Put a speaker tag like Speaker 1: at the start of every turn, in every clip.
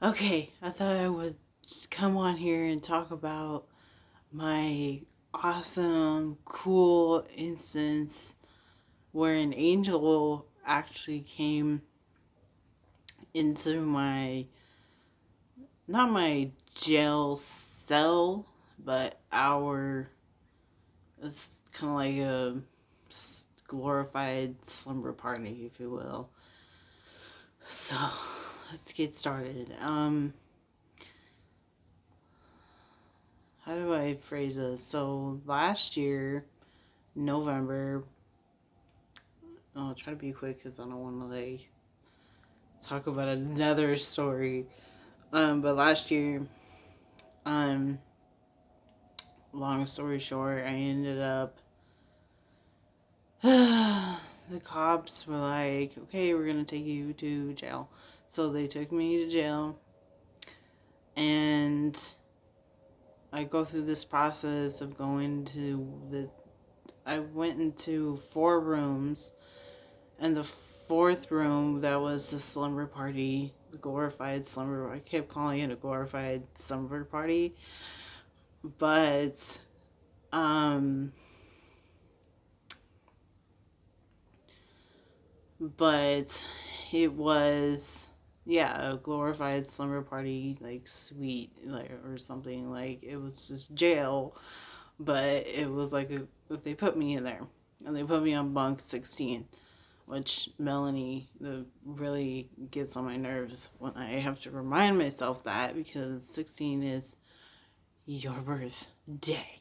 Speaker 1: Okay, I thought I would just come on here and talk about my awesome, cool instance where an angel actually came into not my jail cell, but it's kind of like a glorified slumber party, if you will. So, let's get started. How do I phrase this? So last year, November. I'll try to be quick because I don't want to talk about another story. But last year, um, long story short, I ended up. The cops were like, "Okay, we're gonna take you to jail." So they took me to jail, and I go through this process of going to the. I went into 4 rooms, and the fourth room, that was the slumber party, the glorified slumber. I kept calling it a glorified slumber party, but um, but it was, yeah, a glorified slumber party, like suite, like, or something. Like, it was just jail, but it was like they put me in there, and they put me on bunk 16, which Melanie really gets on my nerves when I have to remind myself that, because 16 is your birthday.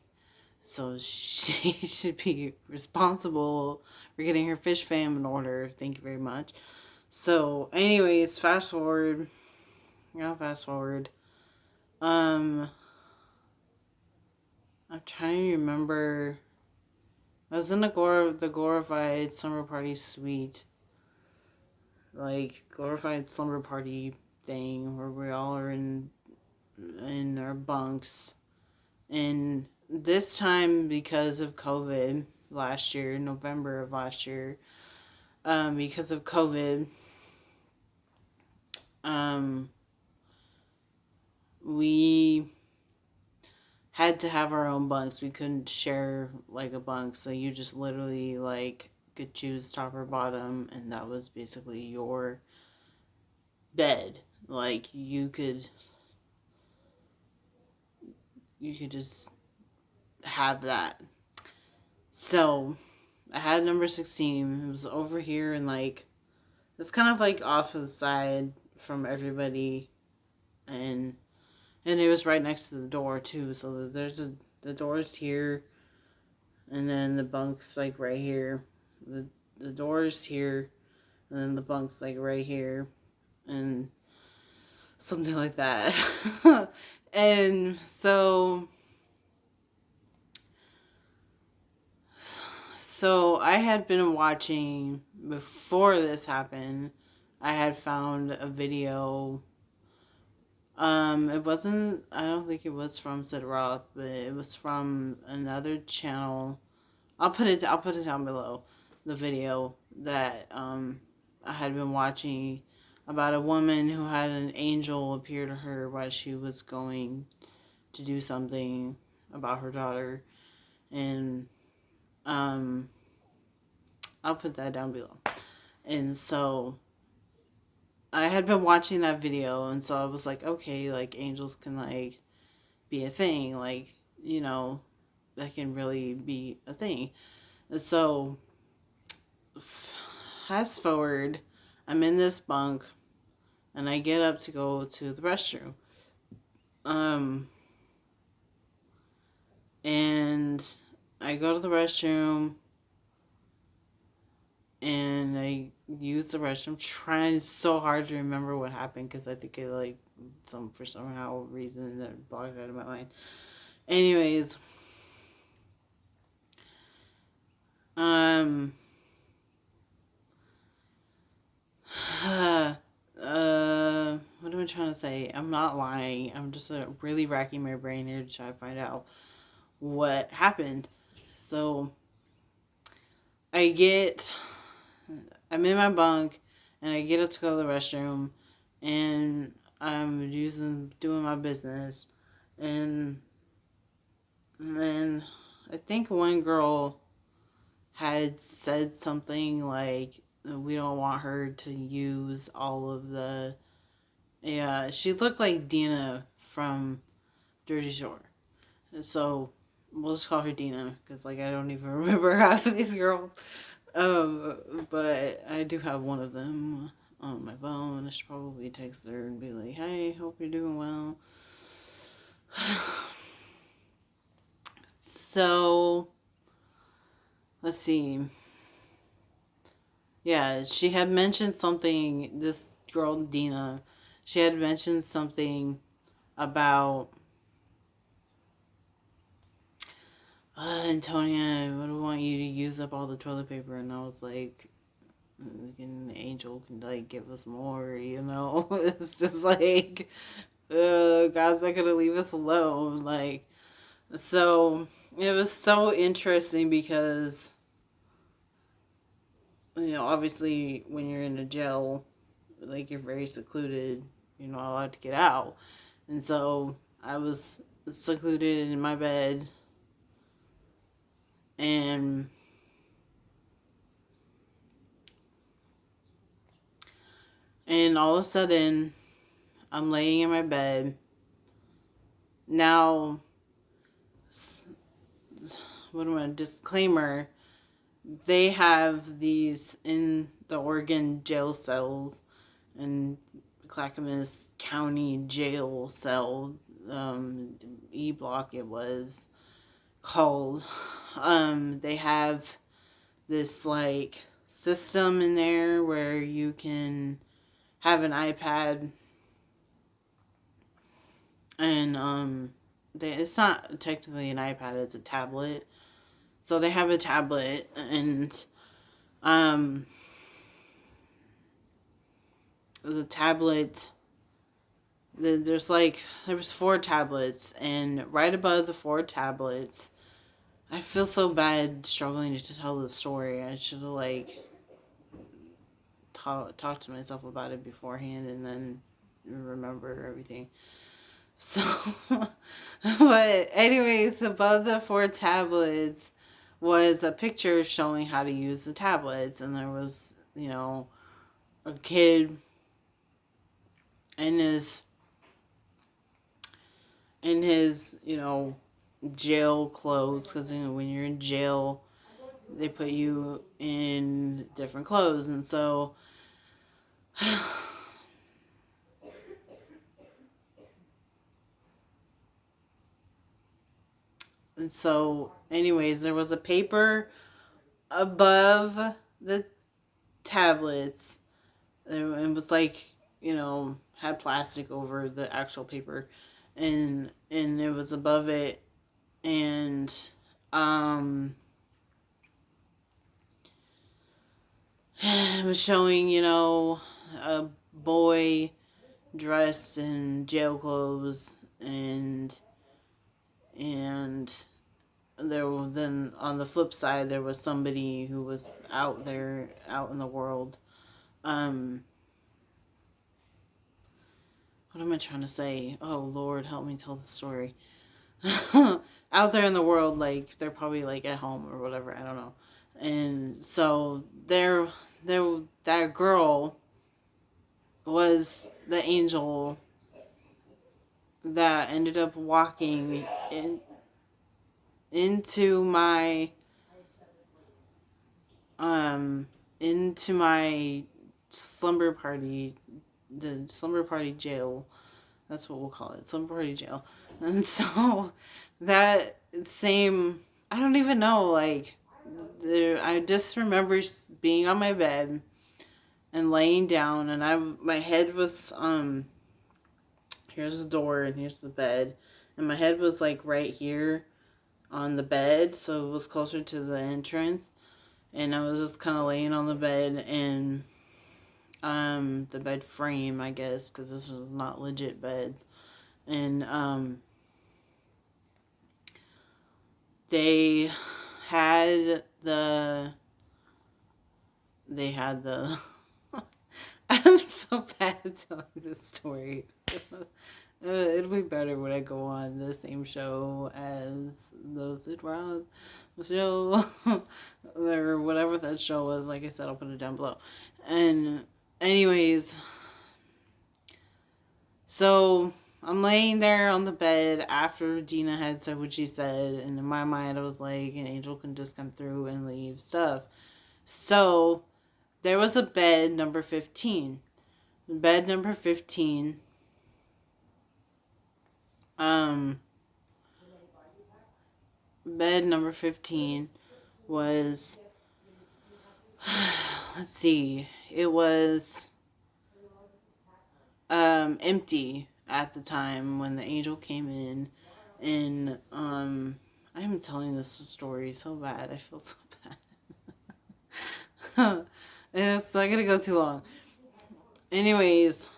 Speaker 1: So she should be responsible for getting her fish fam in order. Thank you very much. So, anyways, fast forward. Yeah, fast forward. Um, I'm trying to remember. I was in the glorified summer party suite, like glorified slumber party thing where we all are in our bunks. And this time, because of COVID last year, November of last year, because of COVID, um, we had to have our own bunks. We couldn't share like a bunk, so you just literally like could choose top or bottom, and that was basically your bed. Like, you could just have that. So I had number 16. It was over here, and like it's kind of like off to the side from everybody, and it was right next to the door too. So the door's here, and then the bunk's like right here. The door's here, and then the bunk's like right here, and something like that. And so I had been watching before this happened. I had found a video. It wasn't. I don't think it was from Sid Roth, but it was from another channel. I'll put it down below. The video that I had been watching about a woman who had an angel appear to her while she was going to do something about her daughter, and um, I'll put that down below. And so I had been watching that video, and so I was like, okay, like angels can like be a thing, like, that can really be a thing. And so fast forward, I'm in this bunk, and I get up to go to the restroom. Um, and I go to the restroom, and I use the restroom, trying so hard to remember what happened, because I think it like for somehow reason that blocked it out of my mind. Anyways, um, what am I trying to say? I'm not lying. I'm just really racking my brain here to try to find out what happened. So I get, I'm in my bunk, and I get up to go to the restroom, and I'm doing my business, and then I think one girl had said something like, we don't want her to use all of the. Yeah, she looked like Dina from Dirty Shore. So we'll just call her Dina because, like, I don't even remember half of these girls. But I do have one of them on my phone. I should probably text her and be like, "Hey, hope you're doing well." So let's see. Yeah, she had mentioned something. This girl Dina, she had mentioned something about Antonia, I don't want you to use up all the toilet paper. And I was like, an angel can, like, give us more, you know? It's just like, God's not gonna leave us alone. Like, so it was so interesting because, obviously when you're in a jail, like, you're very secluded. You're not allowed to get out. And so I was secluded in my bed, and all of a sudden I'm laying in my bed. Now, what am I? Disclaimer: they have these in the Oregon jail cells, and Clackamas County Jail Cell, E Block it was called. They have this, like, system in there where you can have an iPad, and it's not technically an iPad, it's a tablet. So they have a tablet, and the tablet, there was 4 tablets, and right above the 4 tablets, I feel so bad struggling to tell the story. I should have, like, talked to myself about it beforehand and then remember everything. So, but anyways, above the 4 tablets was a picture showing how to use the tablets, and there was, a kid in his jail clothes, because when you're in jail they put you in different clothes, and so anyways, there was a paper above the tablets. It was like, had plastic over the actual paper, and it was above it, and it was showing, a boy dressed in jail clothes, and then on the flip side there was somebody who was out there, out in the world. What am I trying to say? Oh Lord, help me tell the story. Out there in the world, like, they're probably, like, at home or whatever, I don't know. And so that girl was the angel that ended up walking into my slumber party, the slumber party jail. That's what we'll call it, slumber party jail. And so that same, I don't even know, like, I just remember being on my bed and laying down, and my head was, here's the door and here's the bed, and my head was, like, right here on the bed, so it was closer to the entrance, and I was just kind of laying on the bed, and the bed frame, I guess, because this was not legit beds, and they had the I'm so bad at telling this story. It'll be better when I go on the same show as those Sid Rob show or whatever that show was. Like I said, I'll put it down below. And anyways, so I'm laying there on the bed after Dina had said what she said, and in my mind I was like, an angel can just come through and leave stuff. So there was a bed number 15. Bed number 15. Bed number 15 was, let's see, it was empty at the time when the angel came in. And I'm telling this story so bad. I feel so bad. It's not gonna go too long. Anyways,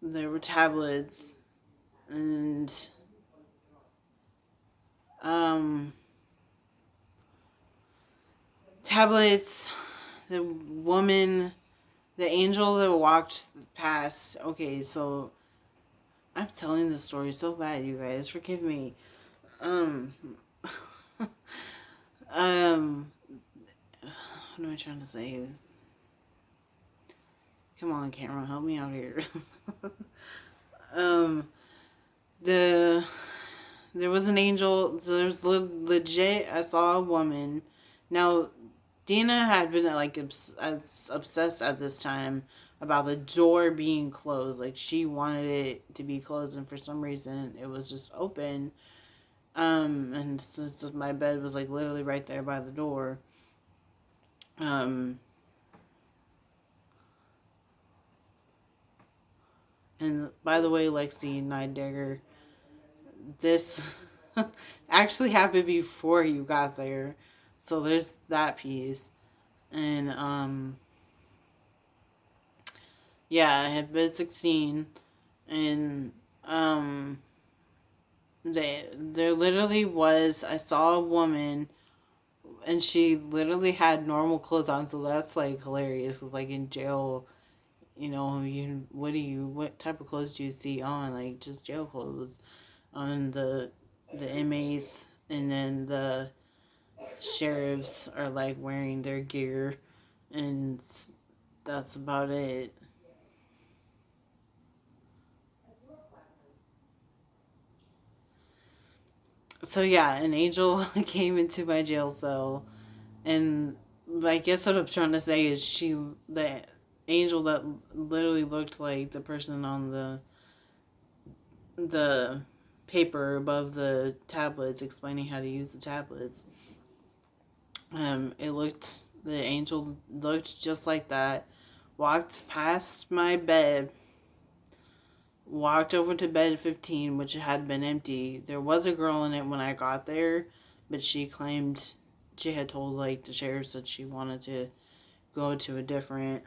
Speaker 1: there were tablets and tablets. The woman, the angel that walked past. Okay, so I'm telling this story so bad, you guys. Forgive me. What am I trying to say? Come on, camera, help me out here. There was an angel. There's legit. I saw a woman. Now, Dina had been like as obsessed at this time about the door being closed. Like she wanted it to be closed, and for some reason it was just open. And since my bed was like literally right there by the door. And by the way, Lexi Night Dagger, this actually happened before you got there. So there's that piece. And yeah, I had been 16 and there literally was, I saw a woman and she literally had normal clothes on, so that's like hilarious. Cause like in jail, you know, what type of clothes do you see on? Like just jail clothes on the inmates, and then the sheriffs are like wearing their gear, and that's about it. So yeah, an angel came into my jail cell, and I guess what I'm trying to say is the angel that literally looked like the person on the paper above the tablets explaining how to use the tablets. The angel looked just like that, walked past my bed, walked over to bed 15, which had been empty. There was a girl in it when I got there, but she claimed she had told like the sheriff that she wanted to go to a different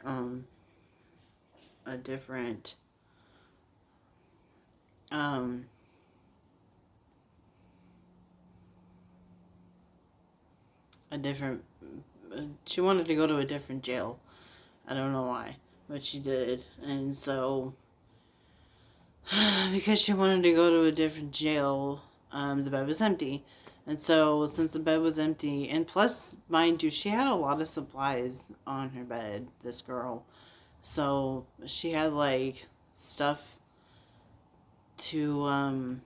Speaker 1: a different um a different she wanted to go to a different jail. I don't know why, but she did. And so because she wanted to go to a different jail, the bed was empty. And so since the bed was empty, and plus mind you, she had a lot of supplies on her bed, this girl. So she had like stuff to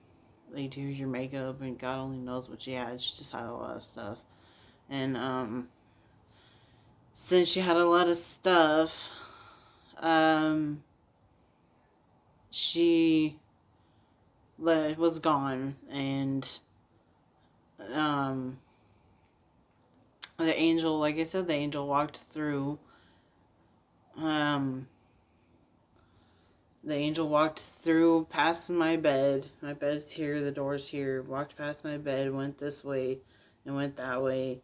Speaker 1: like do your makeup, and God only knows what she had. She just had a lot of stuff. And since she had a lot of stuff, she was gone, and the angel, like I said, the angel walked through. The angel walked through past my bed. My bed's here, the door's here. Walked past my bed, went this way, and went that way,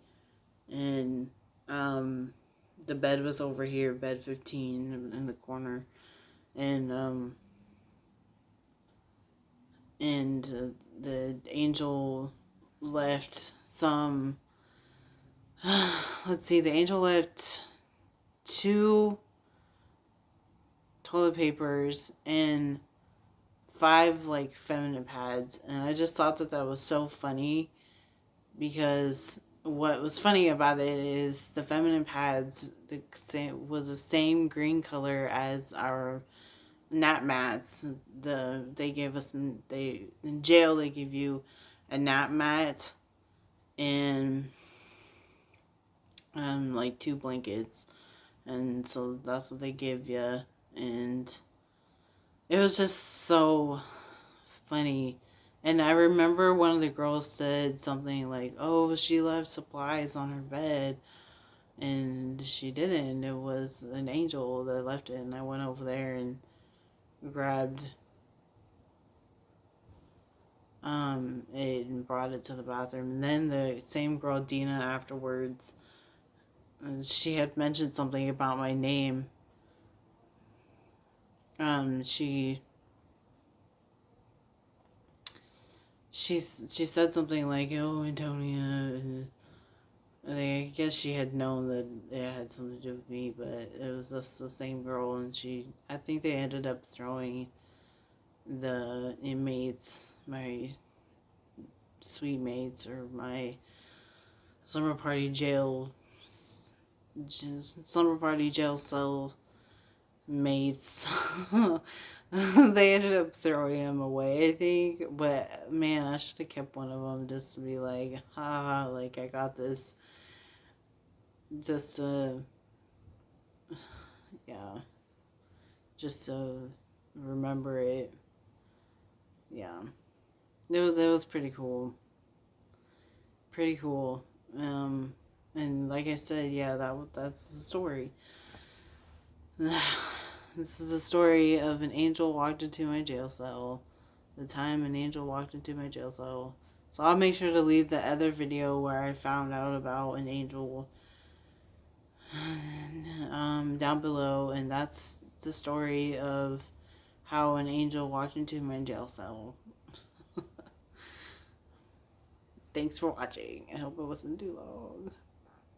Speaker 1: and the bed was over here, bed 15 in the corner, and the angel left some. Let's see, the angel left two toilet papers, and 5 like feminine pads. And I just thought that that was so funny, because what was funny about it is the feminine pads was the same green color as our nap mats. They gave us, they in jail they give you a nap mat and like 2 blankets, and so that's what they give you. And it was just so funny. And I remember one of the girls said something like, "Oh, she left supplies on her bed," and she didn't. It was an angel that left it, and I went over there and grabbed it and brought it to the bathroom. And then the same girl, Dina, afterwards, she had mentioned something about my name. She she said something like, "Oh, Antonia," and I guess she had known that it had something to do with me, but it was just the same girl, and I think they ended up throwing the inmates, my sweet mates, or my slumber party jail cell mates. They ended up throwing him away, I think. But man, I should have kept one of them just to be like, ha, like I got this. Just to, yeah, just to remember it. Yeah, it was pretty cool. Pretty cool. And like I said, yeah, that's the story. This is the story of an angel walked into my jail cell. The time an angel walked into my jail cell. So I'll make sure to leave the other video where I found out about an angel down below, and that's the story of how an angel walked into my jail cell. Thanks for watching. I hope it wasn't too long.